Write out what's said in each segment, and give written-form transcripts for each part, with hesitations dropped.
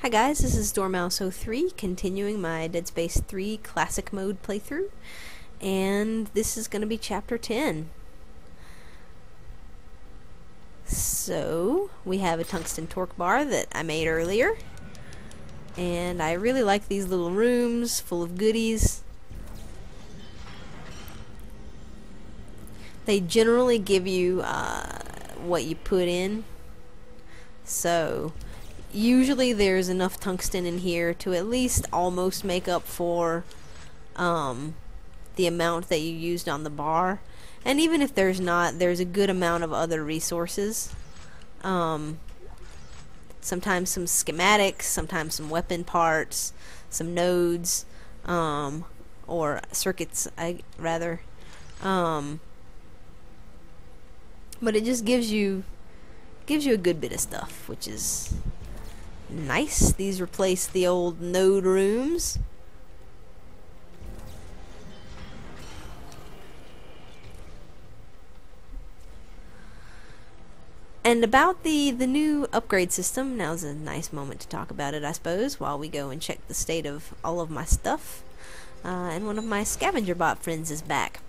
Hi guys, this is Dormouse03, continuing my Dead Space 3 Classic Mode playthrough, and this is going to be Chapter 10. So, we have a tungsten torque bar that I made earlier, and I really like these little rooms full of goodies. They generally give you what you put in, so usually there's enough tungsten in here to at least almost make up for the amount that you used on the bar. And even if there's not, there's a good amount of other resources. Sometimes some schematics, sometimes some weapon parts, some nodes, or circuits, rather. But it just gives you a good bit of stuff, which is nice. These replace the old node rooms. And about the new upgrade system, now's a nice moment to talk about it, I suppose, while we go and check the state of all of my stuff. And one of my scavenger bot friends is back.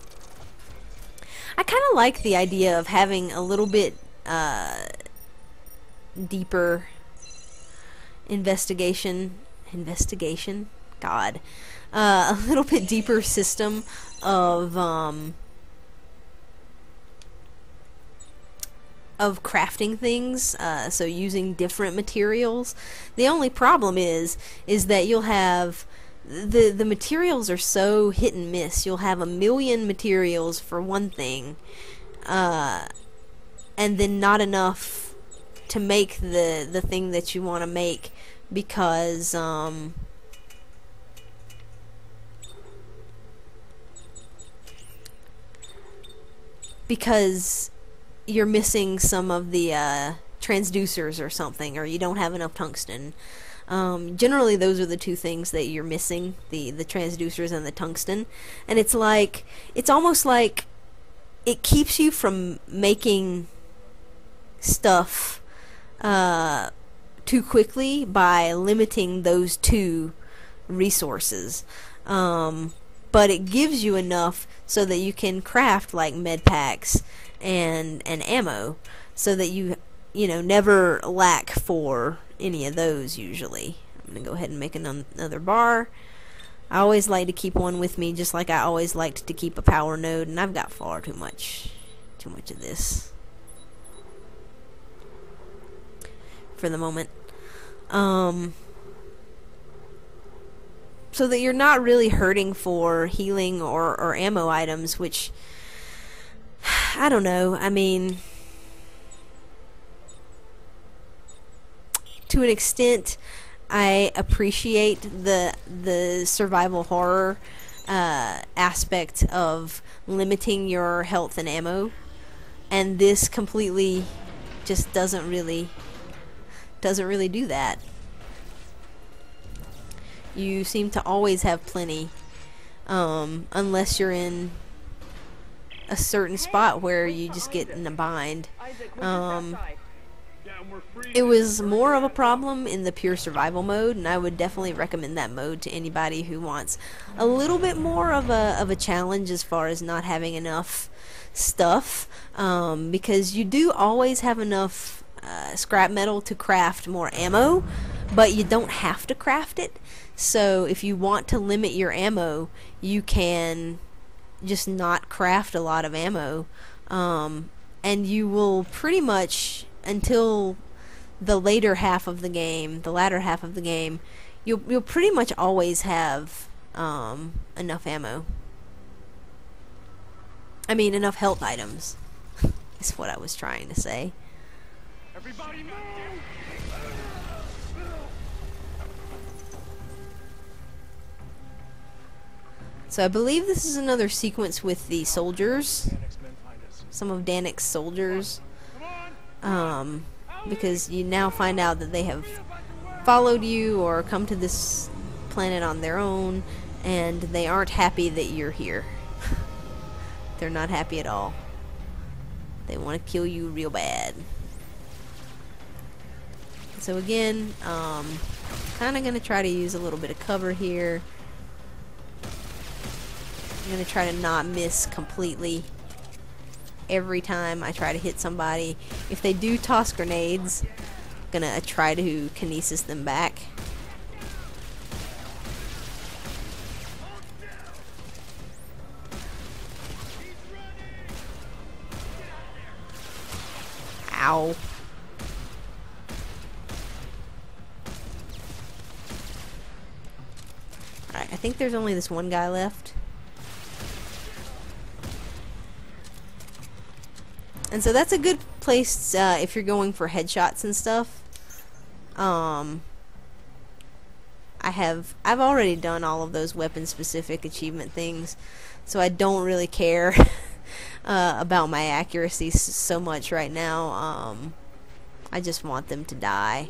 I kind of like the idea of having a little bit deeper investigation, God, a little bit deeper system of crafting things, so using different materials. The only problem is that you'll have the materials are so hit and miss. You'll have a million materials for one thing, and then not enough to make the thing that you want to make, because you're missing some of the transducers or something, or you don't have enough tungsten. Generally those are the two things that you're missing, the transducers and the tungsten. And it's almost like it keeps you from making stuff too quickly by limiting those two resources. But it gives you enough so that you can craft like med packs and ammo, so that you never lack for any of those. Usually I'm gonna go ahead and make another bar. I always like to keep one with me, just like I always liked to keep a power node, and I've got far too much of this for the moment. So that you're not really hurting for healing or ammo items, which, I don't know, I mean, to an extent I appreciate the survival horror aspect of limiting your health and ammo, and this completely just doesn't really do that. You seem to always have plenty, unless you're in a certain spot where you just get in a bind. It was more of a problem in the pure survival mode, and I would definitely recommend that mode to anybody who wants a little bit more of a challenge as far as not having enough stuff, because you do always have enough scrap metal to craft more ammo, but you don't have to craft it. So if you want to limit your ammo, you can just not craft a lot of ammo, and you will pretty much, until the latter half of the game, you'll pretty much always have enough ammo. I mean, enough health items is what I was trying to say. Everybody move! So I believe this is another sequence with the soldiers, some of Danik's soldiers, because you now find out that they have followed you or come to this planet on their own, and they aren't happy that you're here. They're not happy at all. They want to kill you real bad. So again, Kind of going to try to use a little bit of cover here. I'm going to try to not miss completely every time I try to hit somebody. If they do toss grenades, I'm going to try to kinesis them back. Ow. Alright, I think there's only this one guy left. And so that's a good place if you're going for headshots and stuff. I've already done all of those weapon specific achievement things, so I don't really care about my accuracy so much right now. I just want them to die,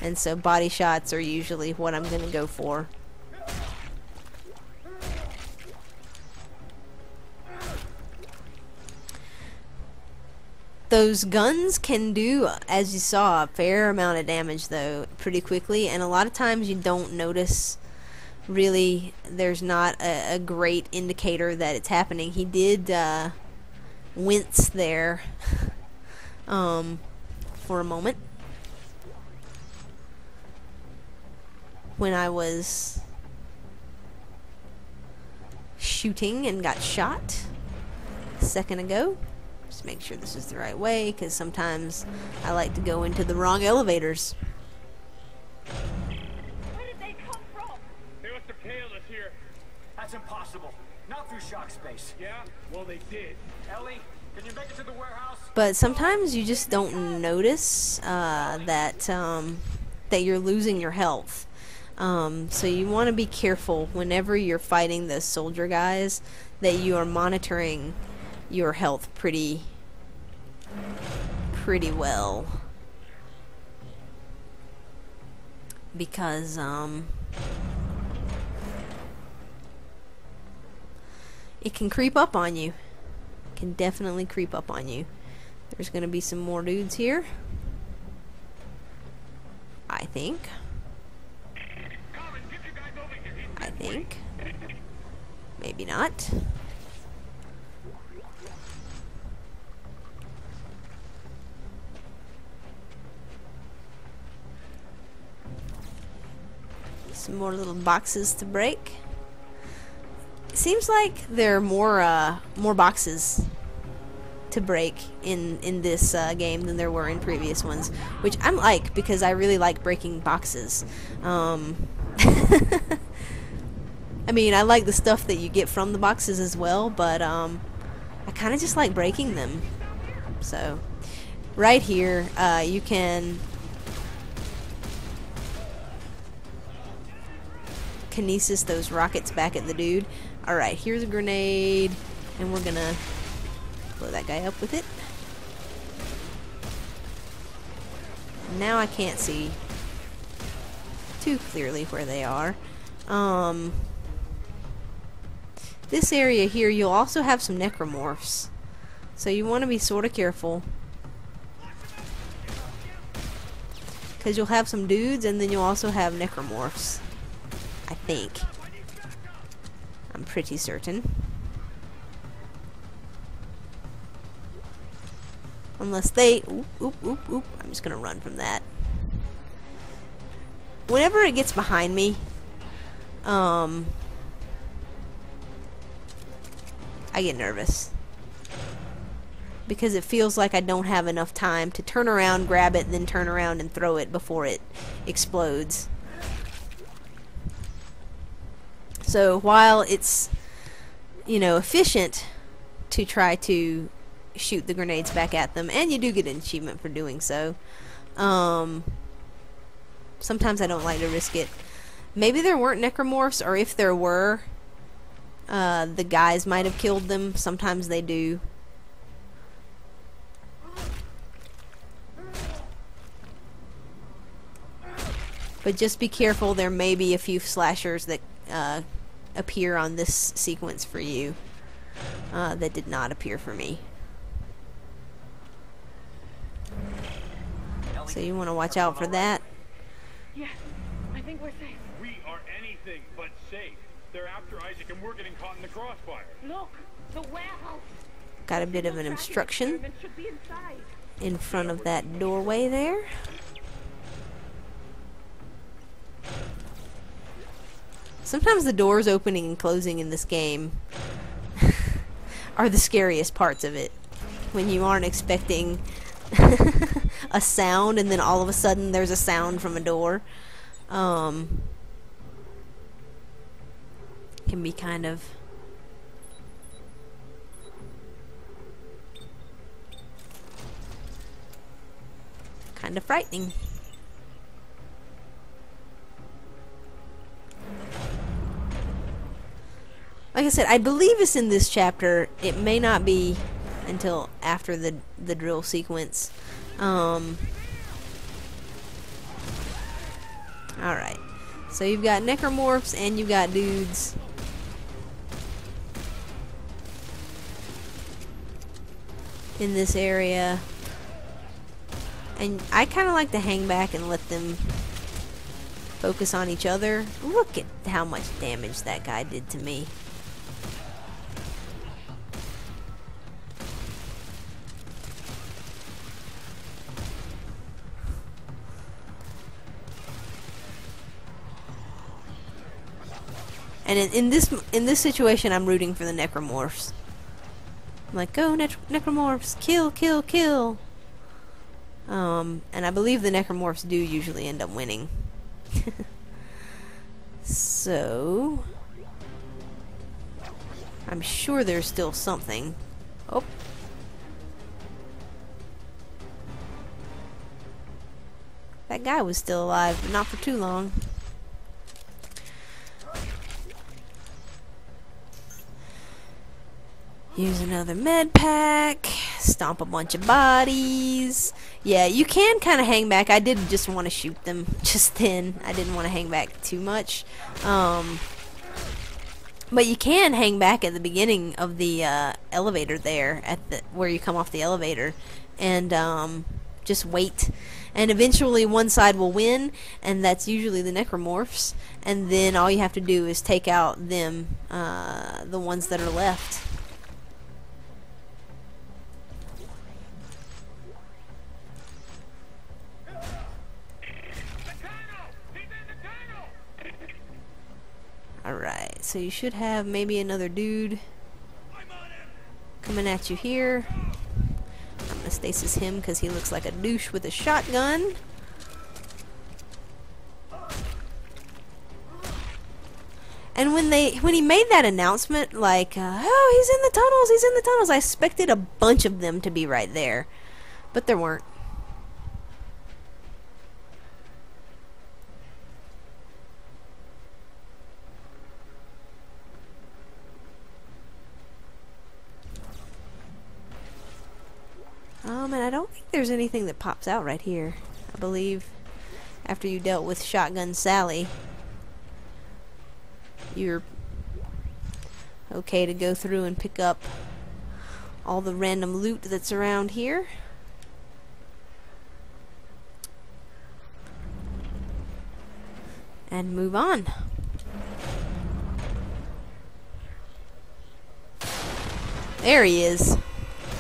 and so body shots are usually what I'm gonna go for. Those guns can do, as you saw, a fair amount of damage though pretty quickly, and a lot of times you don't notice. Really, there's not a great indicator that it's happening. He did wince there for a moment when I was shooting and got shot a second ago. Just make sure this is the right way, because sometimes I like to go into the wrong elevators. Where did they come from? They must have tailed us here. That's impossible. Not through shock space. Yeah? Well, they did. Ellie, can you make it to the warehouse? But sometimes you just don't notice that you're losing your health. So you want to be careful whenever you're fighting the soldier guys that you are monitoring your health pretty well, because it can creep up on you. It can definitely creep up on you. There's gonna be some more dudes here, I think. Maybe not. Some more little boxes to break. It seems like there are more boxes to break in this game than there were in previous ones, which I'm like, because I really like breaking boxes. I mean, I like the stuff that you get from the boxes as well, but I kind of just like breaking them. So, right here, you can kinesis those rockets back at the dude. Alright, here's a grenade, and we're gonna blow that guy up with it. Now I can't see too clearly where they are. This area here, you'll also have some necromorphs, so you want to be sort of careful, because you'll have some dudes and then you'll also have necromorphs, I think. I'm pretty certain. Unless they... Oop, oop, oop, oop. I'm just gonna run from that. Whenever it gets behind me, I get nervous, because it feels like I don't have enough time to turn around, grab it, and then turn around and throw it before it explodes. So while it's, you know, efficient to try to shoot the grenades back at them, and you do get an achievement for doing so, sometimes I don't like to risk it. Maybe there weren't necromorphs, or if there were, the guys might have killed them. Sometimes they do. But just be careful, there may be a few slashers that appear on this sequence for you that did not appear for me. So you want to watch out for that. Yeah, I I think we're safe. We are anything but safe. They're after Isaac and we're getting caught in the crossfire. Look, the warehouse. Got a bit of an obstruction Experiment should be inside. in front of that doorway there. Sometimes the doors opening and closing in this game are the scariest parts of it. When you aren't expecting a sound and then all of a sudden there's a sound from a door. Can be kind of frightening. Like I said, I believe it's in this chapter. It may not be until after the drill sequence. Alright. So you've got necromorphs and you've got dudes. In this area. And I kind of like to hang back and let them focus on each other. Look at how much damage that guy did to me. And in this situation, I'm rooting for the necromorphs. I'm like, go necromorphs, kill, kill, kill. And I believe the necromorphs do usually end up winning. So I'm sure there's still something. Oh. That guy was still alive, but not for too long. Use another med pack. Stomp a bunch of bodies. Yeah, you can kind of hang back. I did just want to shoot them just then. I didn't want to hang back too much. But you can hang back at the beginning of the elevator there, at where you come off the elevator, and just wait. And eventually one side will win, and that's usually the necromorphs. And then all you have to do is take out them, the ones that are left. Alright, so you should have maybe another dude coming at you here. I'm gonna stasis him because he looks like a douche with a shotgun. And when he made that announcement, like, oh, he's in the tunnels, I expected a bunch of them to be right there. But there weren't. And I don't think there's anything that pops out right here. I believe after you dealt with Shotgun Sally, you're okay to go through and pick up all the random loot that's around here. And move on. There he is.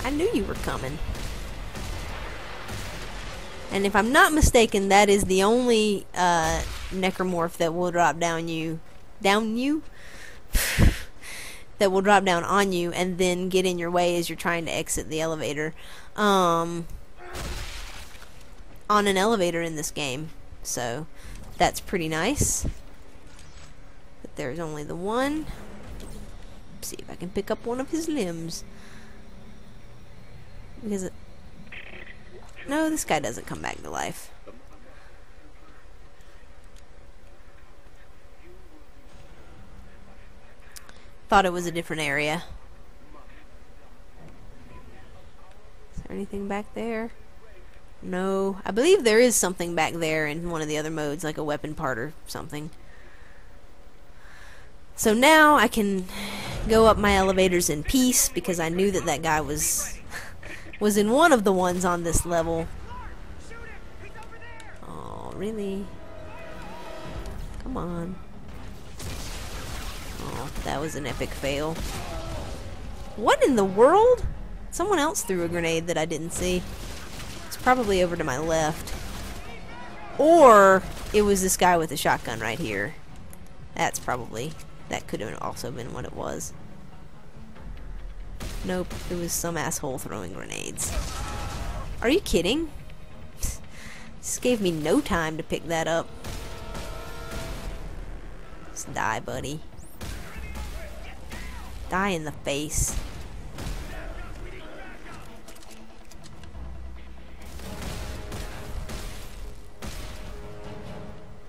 I knew you were coming. And if I'm not mistaken, that is the only necromorph that will drop down you. That will drop down on you and then get in your way as you're trying to exit the elevator. On an elevator in this game. So that's pretty nice. But there's only the one. Let's see if I can pick up one of his limbs. Because no, this guy doesn't come back to life. Thought it was a different area. Is there anything back there? No. I believe there is something back there in one of the other modes, like a weapon part or something. So now I can go up my elevators in peace because I knew that that guy was in one of the ones on this level. Oh, really? Come on. Oh, that was an epic fail. What in the world? Someone else threw a grenade that I didn't see. It's probably over to my left. Or it was this guy with a shotgun right here. That could have also been what it was. Nope, it was some asshole throwing grenades. Are you kidding? This gave me no time to pick that up. Just die, buddy. Die in the face.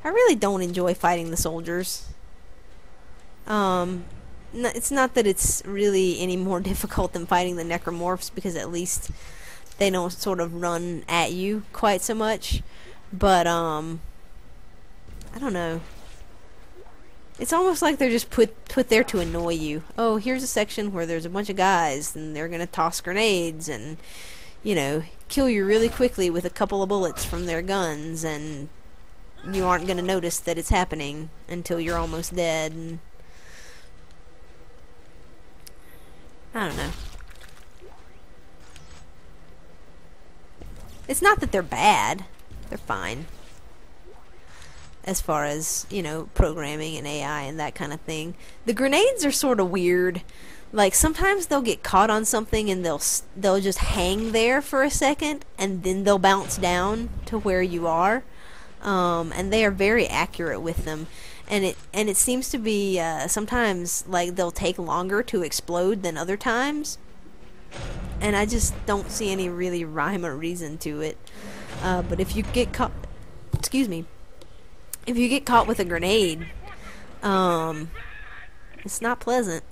I really don't enjoy fighting the soldiers. It's not that it's really any more difficult than fighting the necromorphs, because at least they don't sort of run at you quite so much. But, I don't know. It's almost like they're just put there to annoy you. Oh, here's a section where there's a bunch of guys, and they're gonna toss grenades, and, you know, kill you really quickly with a couple of bullets from their guns, and you aren't gonna notice that it's happening until you're almost dead, and I don't know. It's not that they're bad. They're fine. As far as, you know, programming and AI and that kind of thing. The grenades are sort of weird. Like, sometimes they'll get caught on something and they'll just hang there for a second, and then they'll bounce down to where you are. And they are very accurate with them. And it seems to be, sometimes, like, they'll take longer to explode than other times. And I just don't see any really rhyme or reason to it. But if you get caught... Excuse me. If you get caught with a grenade, it's not pleasant.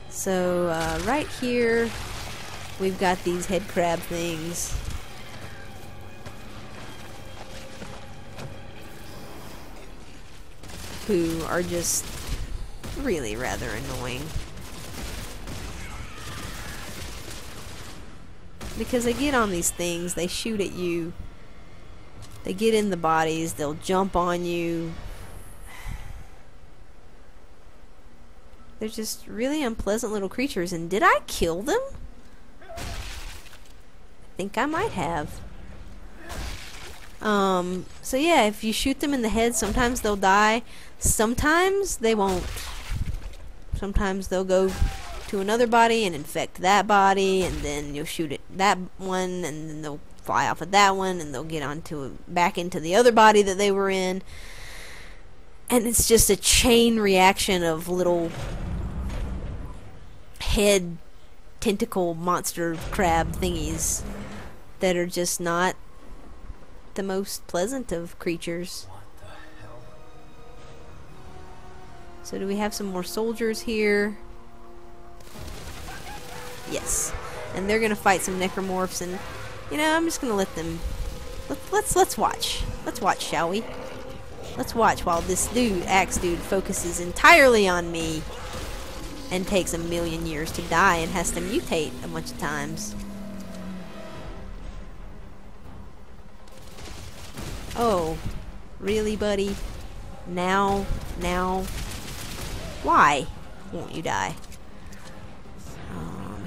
So, right here, we've got these head crab things. Who are just really rather annoying. Because they get on these things, they shoot at you, they get in the bodies, they'll jump on you. They're just really unpleasant little creatures. And did I kill them? I think I might have. So yeah, if you shoot them in the head, sometimes they'll die, sometimes they won't. Sometimes they'll go to another body and infect that body, and then you'll shoot at that one, and then they'll fly off of that one, and they'll get back into the other body that they were in. And it's just a chain reaction of little head tentacle monster crab thingies that are just not the most pleasant of creatures. What the hell? So do we have some more soldiers here? Yes. And they're gonna fight some necromorphs, and you know, I'm just gonna let them let's watch. Let's watch, shall we? Let's watch while this axe dude focuses entirely on me and takes 1,000,000 years to die and has to mutate a bunch of times. Oh, really, buddy? Now? Why won't you die?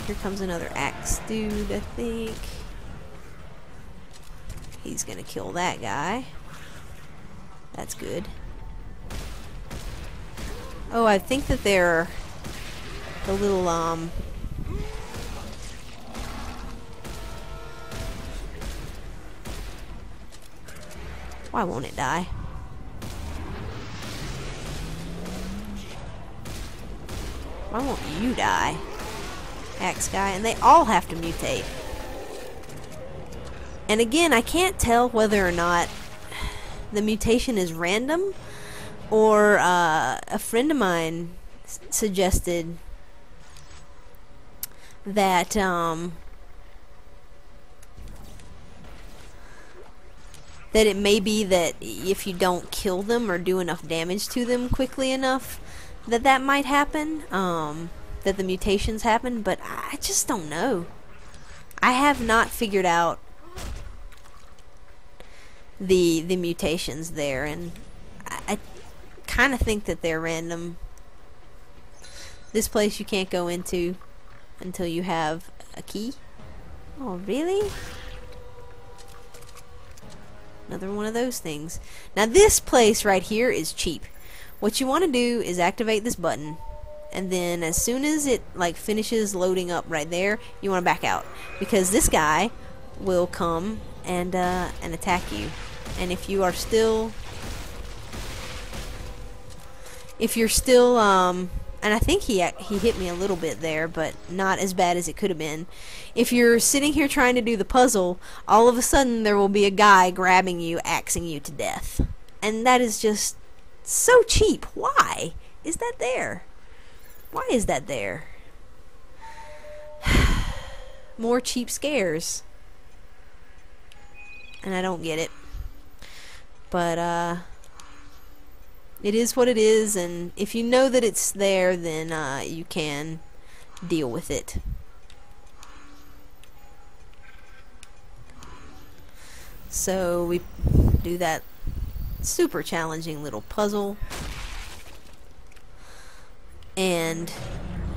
Here comes another axe dude, I think. He's gonna kill that guy. That's good. Oh, I think that they're the little, why won't it die? Why won't you die? Axe guy, and they all have to mutate. And again, I can't tell whether or not the mutation is random, or a friend of mine suggested that that it may be that if you don't kill them or do enough damage to them quickly enough, that might happen, that the mutations happen, but I just don't know. I have not figured out the mutations there, and I kind of think that they're random. This place you can't go into until you have a key. Oh, really? Another one of those things. Now this place right here is cheap. What you want to do is activate this button, and then as soon as it like finishes loading up right there, you want to back out, because this guy will come and attack you. And if you're still and I think he hit me a little bit there, but not as bad as it could have been. If you're sitting here trying to do the puzzle, all of a sudden there will be a guy grabbing you, axing you to death. And that is just so cheap. Why is that there? Why is that there? More cheap scares. And I don't get it. But, it is what it is, and if you know that it's there, then you can deal with it. So we do that super challenging little puzzle and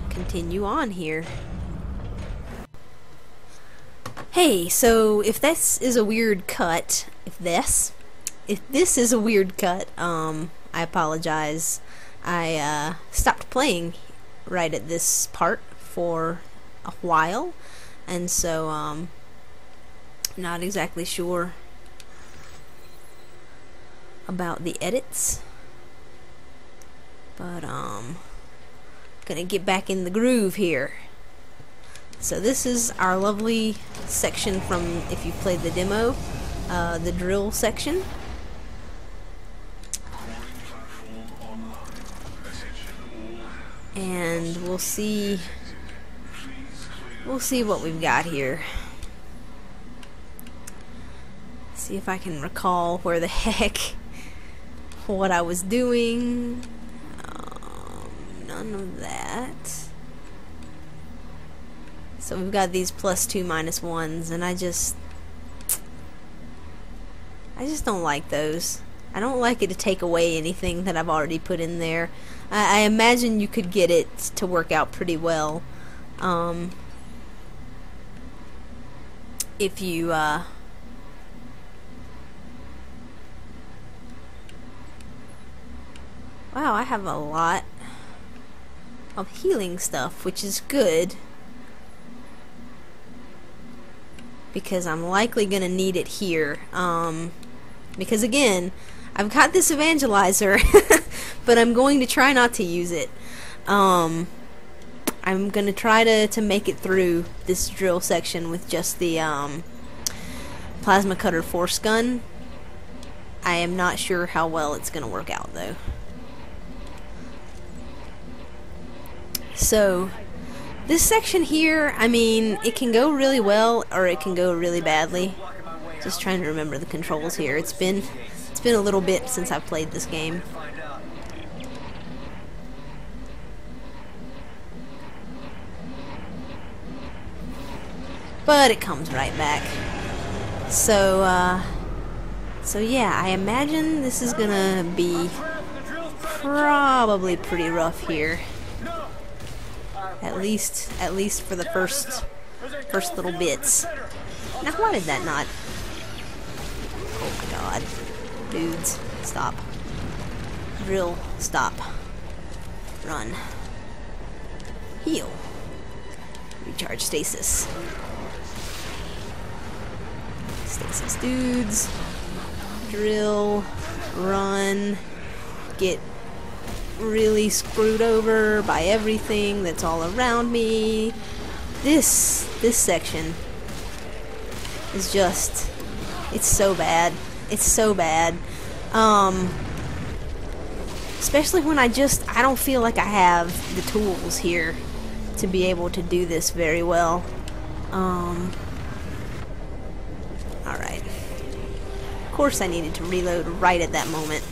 continue on here. Hey, so if this is a weird cut, if this is a weird cut, I apologize. I stopped playing right at this part for a while, and so not exactly sure about the edits, but gonna get back in the groove here. So this is our lovely section from, if you played the demo, the drill section. And we'll see what we've got here. See if I can recall where the heck what I was doing. None of that. So we've got these +2, -1s, and I just don't like those. I don't like it to take away anything that I've already put in there. I imagine you could get it to work out pretty well if you wow, I have a lot of healing stuff, which is good, because I'm likely gonna need it here, because again, I've got this evangelizer, but I'm going to try not to use it. I'm going to try to make it through this drill section with just the plasma cutter force gun. I am not sure how well it's going to work out, though. So, this section here, I mean, it can go really well, or it can go really badly. Just trying to remember the controls here. It's been a little bit since I've played this game. But it comes right back. So yeah, I imagine this is gonna be probably pretty rough here. At least for the first little bits. Now why did that not? Oh my god. Dudes, stop. Drill, stop. Run. Heal. Recharge stasis. Stasis dudes. Drill. Run. Get really screwed over by everything that's all around me. This section is just, it's so bad. It's so bad. Especially when I don't feel like I have the tools here to be able to do this very well. Alright. Of course I needed to reload right at that moment.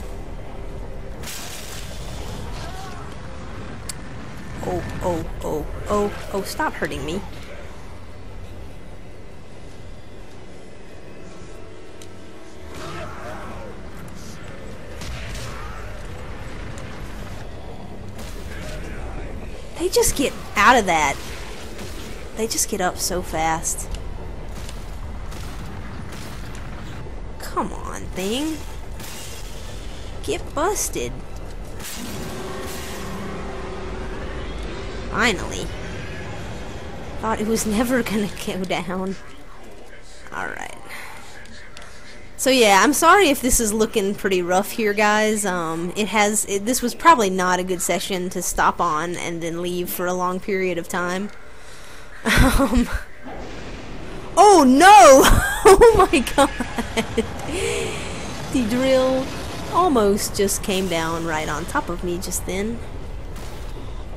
Oh, stop hurting me. They just get out of that. They just get up so fast. Come on, thing. Get busted. Finally. Thought it was never gonna go down. Alright. So yeah, I'm sorry if this is looking pretty rough here, guys. This was probably not a good session to stop on and then leave for a long period of time. Oh no! Oh my god! The drill almost just came down right on top of me just then.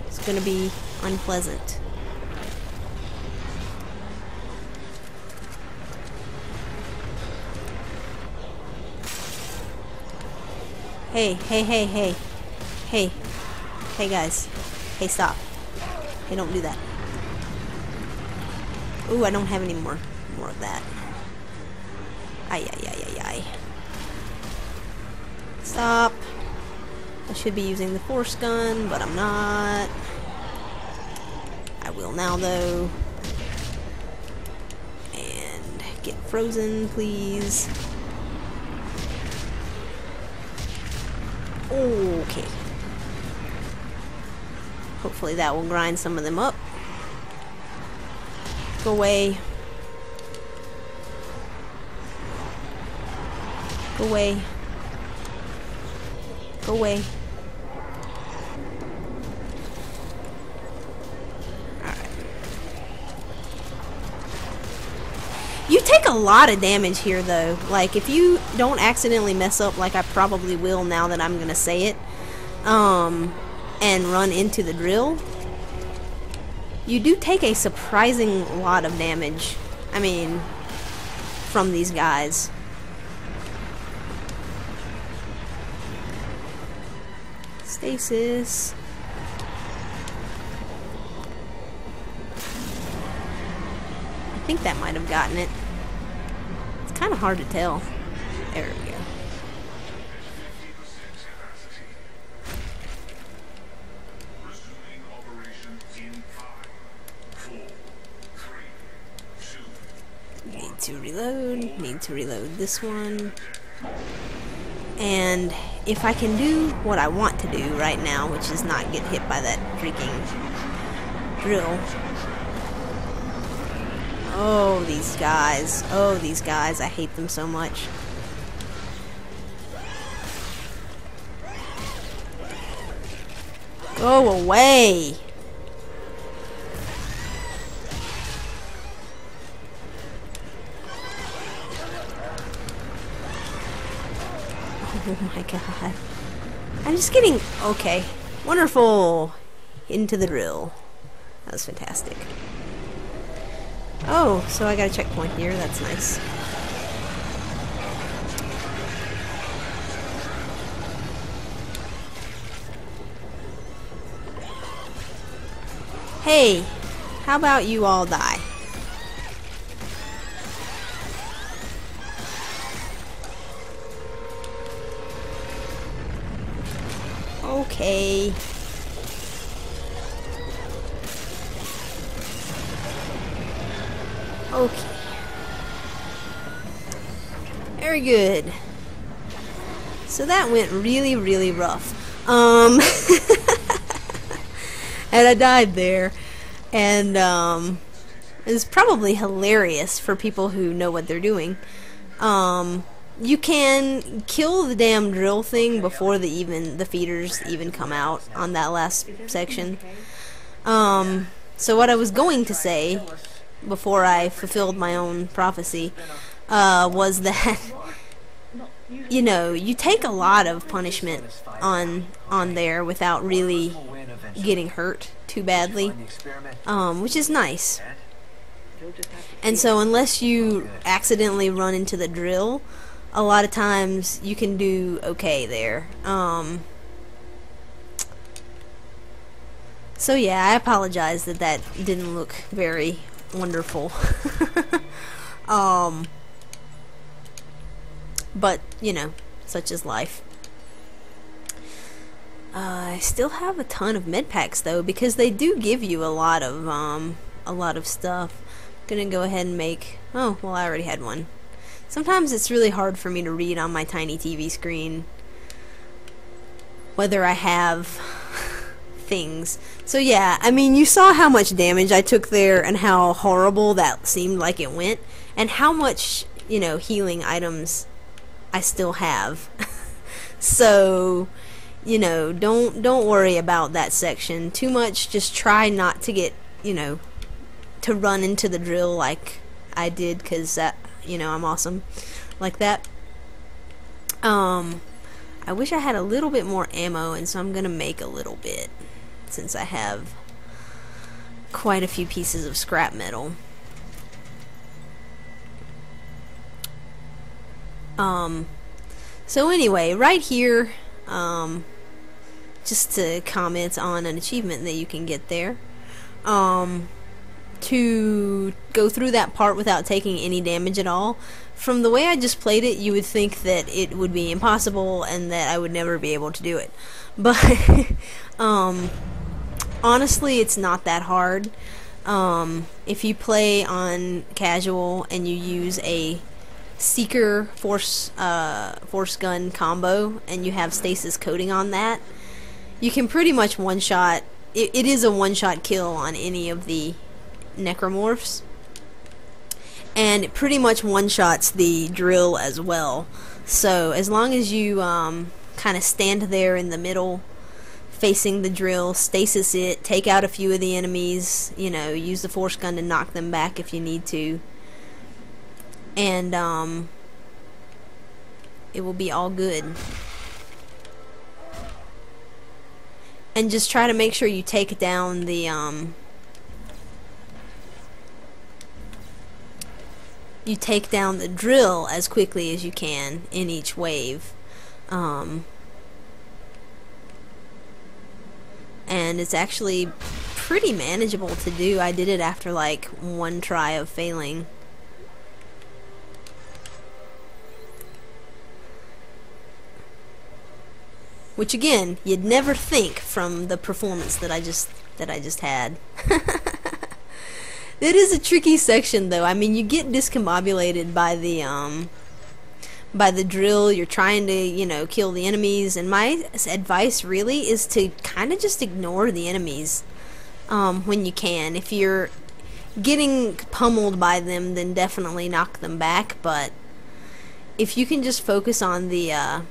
It's gonna be unpleasant. Hey, hey, hey, hey. Hey. Hey, guys. Hey, stop. Hey, don't do that. Ooh, I don't have any more of that. Ay, ay, ay, ay, ay. Stop. I should be using the force gun, but I'm not. I will now, though. And get frozen, please. Okay. Hopefully that will grind some of them up. Go away. Go away. Go away. Alright. You take a lot of damage here, though. Like, if you don't accidentally mess up, like I probably will now that I'm gonna say it, and run into the drill, you do take a surprising lot of damage. I mean, from these guys. Stasis. I think that might have gotten it. It's kind of hard to tell. There we go. Need to reload. Need to reload this one. And if I can do what I want to do right now, which is not get hit by that freaking drill. Oh, these guys. Oh, these guys. I hate them so much. Go away! Oh my god. I'm just getting... Okay. Wonderful! Into the drill. That was fantastic. Oh, so I got a checkpoint here. That's nice. Hey! How about you all die? Okay. Okay. Very good. So that went really, really rough. And I died there. And it's probably hilarious for people who know what they're doing. You can kill the damn drill thing before the feeders even come out on that last section. So what I was going to say before I fulfilled my own prophecy was that you know, you take a lot of punishment on there without really getting hurt too badly, which is nice. And so unless you accidentally run into the drill, a lot of times you can do okay there. So yeah, I apologize that that didn't look very wonderful. But, you know, such is life. I still have a ton of med packs though, because they do give you a lot of stuff. Gonna go ahead and make, oh, well, I already had one. Sometimes it's really hard for me to read on my tiny TV screen whether I have things. So yeah, I mean, you saw how much damage I took there and how horrible that seemed like it went, and how much, you know, healing items I still have. So, you know, don't worry about that section too much. Just try not to get, you know, to run into the drill like I did, because that, you know, I'm awesome like that. I wish I had a little bit more ammo, and so I'm gonna make a little bit, since I have quite a few pieces of scrap metal. So anyway, right here, just to comment on an achievement that you can get there, to go through that part without taking any damage at all. From the way I just played it, you would think that it would be impossible and that I would never be able to do it. But honestly, it's not that hard. If you play on casual and you use a Seeker force gun combo and you have stasis coating on that, you can pretty much one-shot. It is a one-shot kill on any of the necromorphs, and it pretty much one-shots the drill as well. So as long as you kind of stand there in the middle facing the drill, stasis it, take out a few of the enemies, you know, use the force gun to knock them back if you need to, and it will be all good. And just try to make sure you take down the drill as quickly as you can in each wave. And it's actually pretty manageable to do. I did it after like one try of failing. Which again, you'd never think from the performance that I just had. It is a tricky section though. I mean, you get discombobulated by the drill. You're trying to, you know, kill the enemies, and my advice really is to kind of just ignore the enemies when you can. If you're getting pummeled by them, then definitely knock them back, but if you can just focus on the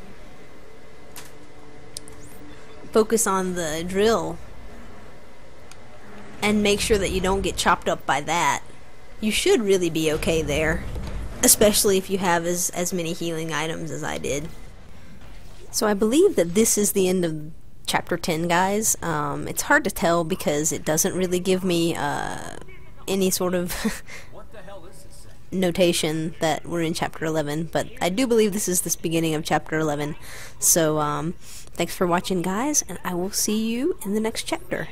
drill and make sure that you don't get chopped up by that, you should really be okay there, especially if you have as many healing items as I did. So I believe that this is the end of chapter 10, guys. It's hard to tell because it doesn't really give me any sort of notation that we're in chapter 11, but I do believe this is the beginning of chapter 11. So thanks for watching, guys, and I will see you in the next chapter.